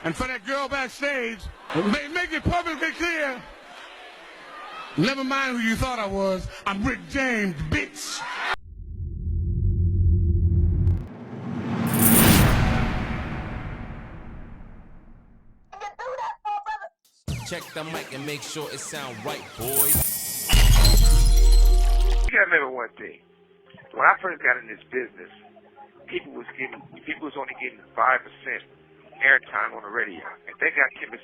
And for that girl backstage, make it publicly clear, never mind who you thought I was, I'm Rick James, bitch. Check the mic and make sure it sound right, boys. You gotta remember one thing. When I first got in this business, people was only getting 5% airtime on the radio. If they got 10%,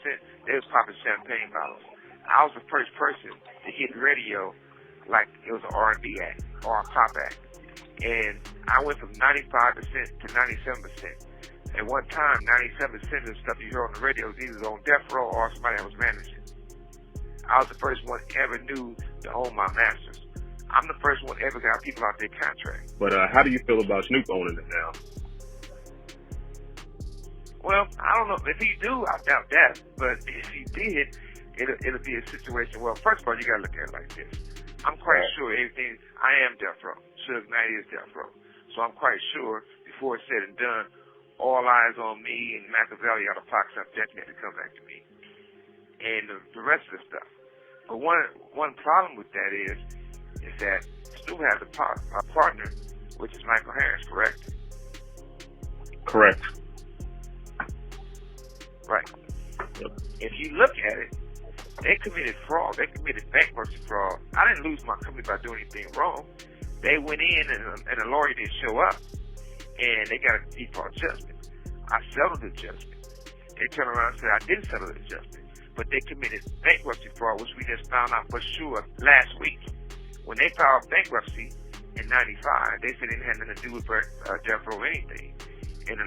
they was popping champagne bottles. I was the first person to hit radio like it was an R&B act or a pop act. And I went from 95% to 97%. At one time, 97% of the stuff you heard on the radio was either on death row or somebody that was managing. I was the first one ever knew to own my masters. I'm the first one ever got people out their contract. But how do you feel about Snoop owning it now? Well, I don't know. If he do, I doubt that. But if he did, it'll be a situation. Well, first of all, you got to look at it like this. I'm quite sure everything, I am death row. Suge Knight is death row. So I'm quite sure before it's said and done, all eyes on me and Machiavelli out of Fox have definitely to come back to me. And the rest of the stuff. But one problem with that is that Snoop has a partner, which is Michael Harris, correct? Correct. Right. Yep. If you look at it, they committed fraud. They committed bankruptcy fraud. I didn't lose my company by doing anything wrong. They went in and a lawyer didn't show up, and they got a default judgment. I settled the judgment. They turned around and said I didn't settle the judgment, but they committed bankruptcy fraud, which we just found out for sure last week. When they filed bankruptcy in '95, they said it had nothing to do with death row or anything, and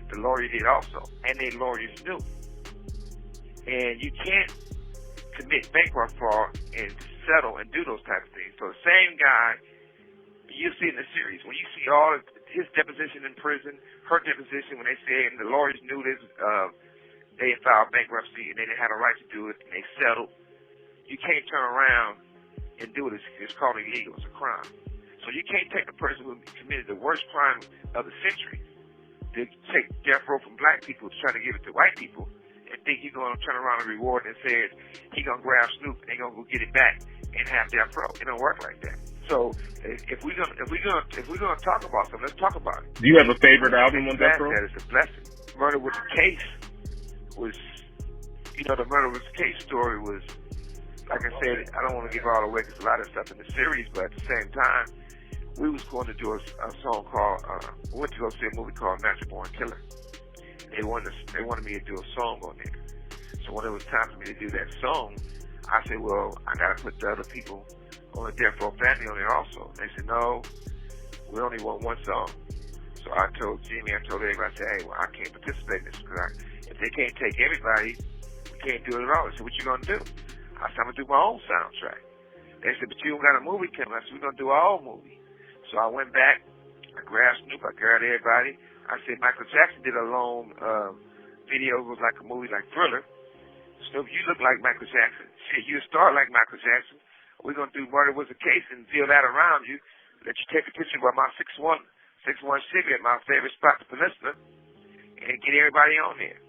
the lawyer did also, and their lawyers knew. And you can't commit bankruptcy fraud and settle and do those types of things. So the same guy you see in the series, when you see all of his deposition in prison, her deposition when they said and the lawyers knew this, they had filed bankruptcy and they didn't have a right to do it and they settled. You can't turn around and do it. It's called illegal. It's a crime. So you can't take a person who committed the worst crime of the century to take death row from black people to try to give it to white people and think you're going to turn around and reward and say he's going to grab Snoop and they're going to go get it back and have death row. It don't work like that. So if we're gonna talk about something, let's talk about it. Do you have a favorite album on Death Row? That is a blessing. Murder with the Case was, the Murder with the Case story was, like I said, I don't want to give all away because a lot of stuff in the series, but at the same time, we was going to do a song called, we went to go see a movie called Natural Born Killer. They wanted me to do a song on there. So when it was time for me to do that song, I said, well, I got to put the other people on the Death Row family on there also. They said, no, we only want one song. So I told Jimmy, I told everybody, I said, hey, well, I can't participate in this because if they can't take everybody, we can't do it at all. They said, what you going to do? I said, I'm going to do my own soundtrack. They said, but you don't got a movie coming. I said, we're going to do our own movie. So I went back, I grabbed Snoop, I grabbed everybody. I said, Michael Jackson did a long video. It was like a movie like Thriller. Snoop, you look like Michael Jackson. Shit, you a star like Michael Jackson. We're going to do Murder Was a Case and feel that around you. Let you take a picture by my 6'1" Chevy at my favorite spot, the Peninsula, and get everybody on there.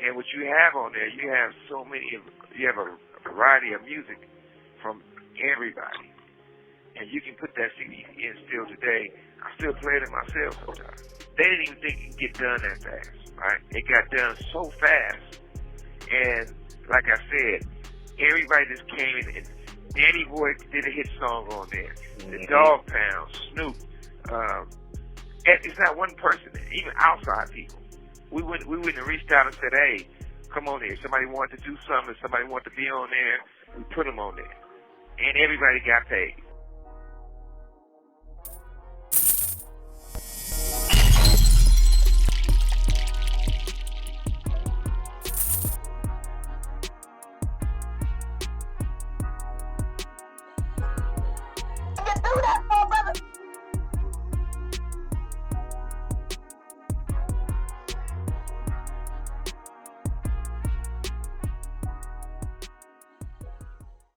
And what you have on there, you have you have a variety of music from everybody. And you can put that CD in still today. I still play it myself sometimes. They didn't even think it could get done that fast, right? It got done so fast. And like I said, everybody just came in and Danny Boy did a hit song on there. The Dog Pound, Snoop. It's not one person, even outside people. We wouldn't have reached out and said, hey, come on there. Somebody wanted to do something, somebody wanted to be on there. We put them on there. And everybody got paid. You do that